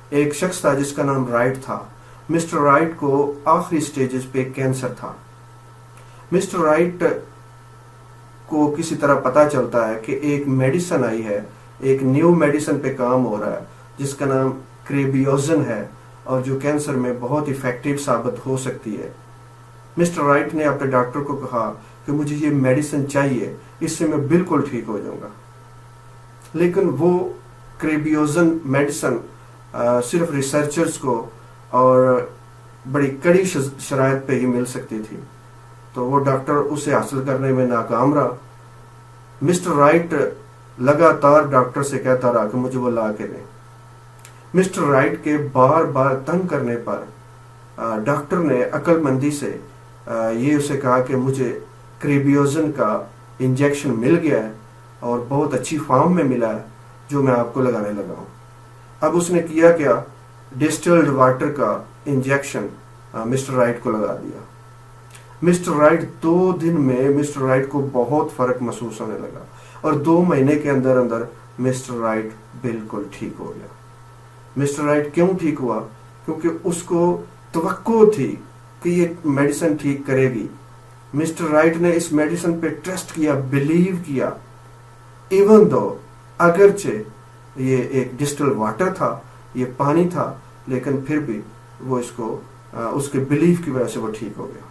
ایک شخص تھا جس کا نام رائٹ تھا. مسٹر رائٹ کو آخری سٹیجز پہ کینسر تھا. مسٹر رائٹ کو کسی طرح پتا چلتا ہے کہ ایک میڈیسن آئی ہے, ایک نیو میڈیسن پہ کام ہو رہا ہے جس کا نام کریبیوزن ہے, اور جو کینسر میں بہت افیکٹو ثابت ہو سکتی ہے. مسٹر رائٹ نے اپنے ڈاکٹر کو کہا کہ مجھے یہ میڈیسن چاہیے, اس سے میں بالکل ٹھیک ہو جاؤں گا. لیکن وہ کریبیوزن میڈیسن صرف ریسرچرز کو اور بڑی کڑی شرائط پہ ہی مل سکتی تھی, تو وہ ڈاکٹر اسے حاصل کرنے میں ناکام رہا. مسٹر رائٹ لگاتار ڈاکٹر سے کہتا رہا کہ مجھے وہ لا کے دیں. مسٹر رائٹ کے بار بار تنگ کرنے پر ڈاکٹر نے عقل مندی سے یہ اسے کہا کہ مجھے کریبیوزن کا انجیکشن مل گیا ہے اور بہت اچھی فارم میں ملا ہے, جو میں آپ کو لگانے لگا ہوں. اب اس نے کیا کیا, ڈسٹلڈ واٹر کا انجیکشن مسٹر رائٹ کو لگا دیا. مسٹر رائٹ 2 دن میں مسٹر رائٹ کو بہت فرق محسوس ہونے لگا, اور 2 مہینے کے اندر اندر مسٹر رائٹ بالکل ٹھیک ہو گیا. مسٹر رائٹ کیوں ٹھیک ہوا؟ کیونکہ اس کو توقع تھی کہ یہ میڈیسن ٹھیک کرے گی. مسٹر رائٹ نے اس میڈیسن پہ ٹرسٹ کیا, بلیو کیا, ایون دو اگرچہ یہ ایک ڈسٹل واٹر تھا, یہ پانی تھا, لیکن پھر بھی وہ اس کے بلیف کی وجہ سے وہ ٹھیک ہو گیا.